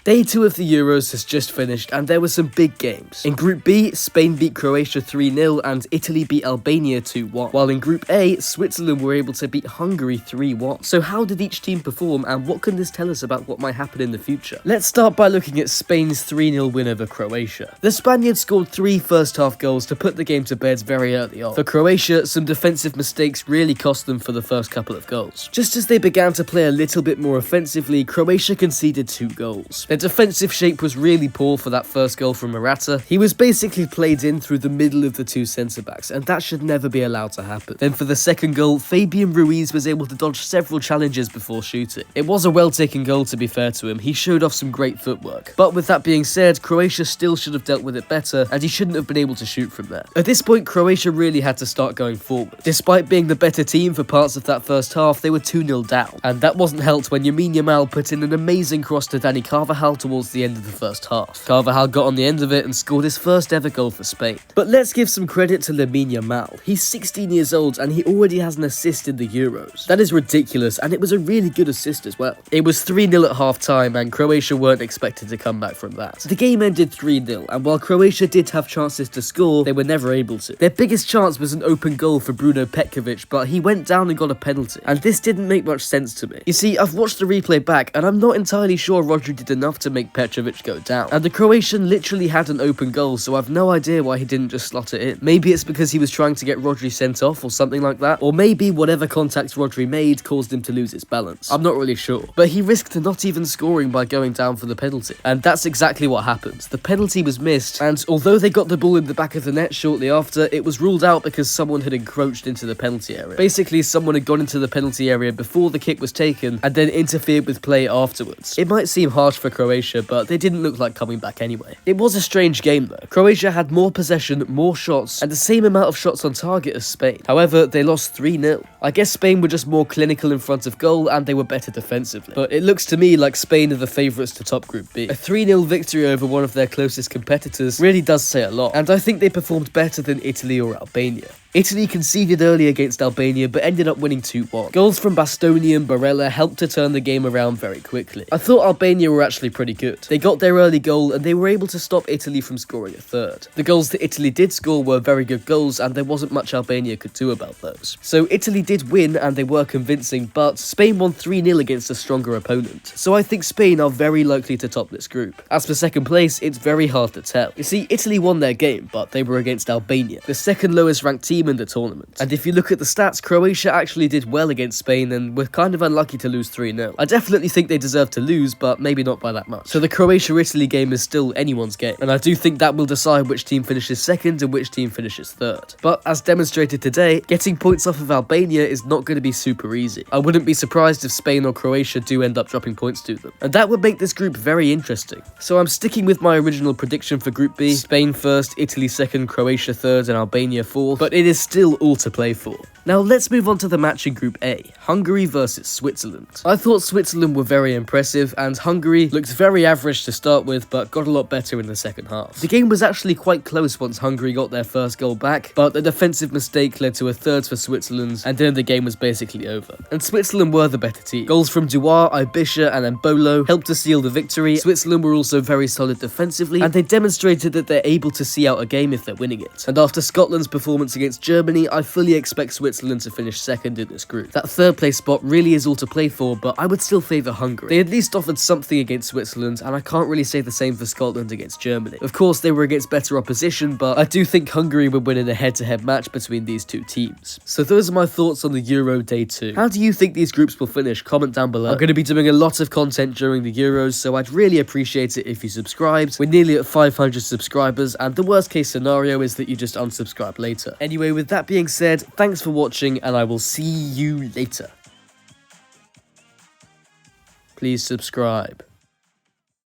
Day 2 of the Euros has just finished and there were some big games. In Group B, Spain beat Croatia 3-0 and Italy beat Albania 2-1. While in Group A, Switzerland were able to beat Hungary 3-1. So how did each team perform and what can this tell us about what might happen in the future? Let's start by looking at Spain's 3-0 win over Croatia. The Spaniards scored 3 first-half goals to put the game to bed very early on. For Croatia, some defensive mistakes really cost them for the first couple of goals. Just as they began to play a little bit more offensively, Croatia conceded 2 goals. Their defensive shape was really poor for that first goal from Morata. He was basically played in through the middle of the 2 centre-backs, and that should never be allowed to happen. Then for the second goal, Fabian Ruiz was able to dodge several challenges before shooting. It was a well-taken goal, to be fair to him. He showed off some great footwork. But with that being said, Croatia still should have dealt with it better, and he shouldn't have been able to shoot from there. At this point, Croatia really had to start going forward. Despite being the better team for parts of that first half, they were 2-0 down, and that wasn't helped when Lamine Yamal put in an amazing cross to Dani Carvajal towards the end of the first half. Carvajal got on the end of it and scored his first ever goal for Spain. But let's give some credit to Lamine Yamal. He's 16 years old and he already has an assist in the Euros. That is ridiculous, and it was a really good assist as well. It was 3-0 at half-time and Croatia weren't expected to come back from that. The game ended 3-0, and while Croatia did have chances to score, they were never able to. Their biggest chance was an open goal for Bruno Petkovic, but he went down and got a penalty, and this didn't make much sense to me. You see, I've watched the replay back and I'm not entirely sure Rodri did enough to make Petrovic go down, and the Croatian literally had an open goal, so I've no idea why he didn't just slot it in. Maybe it's because he was trying to get Rodri sent off or something like that, or maybe whatever contact Rodri made caused him to lose his balance. I'm not really sure, but he risked not even scoring by going down for the penalty, and that's exactly what happened. The penalty was missed, and although they got the ball in the back of the net shortly after, it was ruled out because someone had encroached into the penalty area. Basically, someone had gone into the penalty area before the kick was taken and then interfered with play afterwards. It might seem harsh for Croatia, but they didn't look like coming back anyway. It was a strange game though. Croatia had more possession, more shots, and the same amount of shots on target as Spain. However, they lost 3-0. I guess Spain were just more clinical in front of goal and they were better defensively. But it looks to me like Spain are the favourites to top Group B. A 3-0 victory over one of their closest competitors really does say a lot, and I think they performed better than Italy or Albania. Italy conceded early against Albania but ended up winning 2-1. Goals from Bastoni and Barella helped to turn the game around very quickly. I thought Albania were actually pretty good. They got their early goal and they were able to stop Italy from scoring a third. The goals that Italy did score were very good goals and there wasn't much Albania could do about those. So Italy did win and they were convincing, but Spain won 3-0 against a stronger opponent. So I think Spain are very likely to top this group. As for second place, it's very hard to tell. You see, Italy won their game, but they were against Albania, the second lowest ranked team in the tournament. And if you look at the stats, Croatia actually did well against Spain and were kind of unlucky to lose 3-0. I definitely think they deserve to lose, but maybe not by that much. So the Croatia-Italy game is still anyone's game, and I do think that will decide which team finishes second and which team finishes third. But as demonstrated today, getting points off of Albania is not going to be super easy. I wouldn't be surprised if Spain or Croatia do end up dropping points to them, and that would make this group very interesting. So I'm sticking with my original prediction for Group B: Spain first, Italy second, Croatia third, and Albania fourth, but it is still all to play for. Now let's move on to the match in Group A, Hungary versus Switzerland. I thought Switzerland were very impressive and Hungary looked very average to start with but got a lot better in the second half. The game was actually quite close once Hungary got their first goal back, but the defensive mistake led to a third for Switzerland and then the game was basically over. And Switzerland were the better team. Goals from Duar, Ibisha and Embolo helped to seal the victory. Switzerland were also very solid defensively and they demonstrated that they're able to see out a game if they're winning it. And after Scotland's performance against Germany, I fully expect Switzerland to finish second in this group. That third place spot really is all to play for, but I would still favour Hungary. They at least offered something against Switzerland, and I can't really say the same for Scotland against Germany. Of course, they were against better opposition, but I do think Hungary would win in a head-to-head match between these two teams. So those are my thoughts on the Euro Day 2. How do you think these groups will finish? Comment down below. I'm going to be doing a lot of content during the Euros, so I'd really appreciate it if you subscribed. We're nearly at 500 subscribers, and the worst case scenario is that you just unsubscribe later. Anyway, with that being said, thanks for watching, and I will see you later. Please subscribe.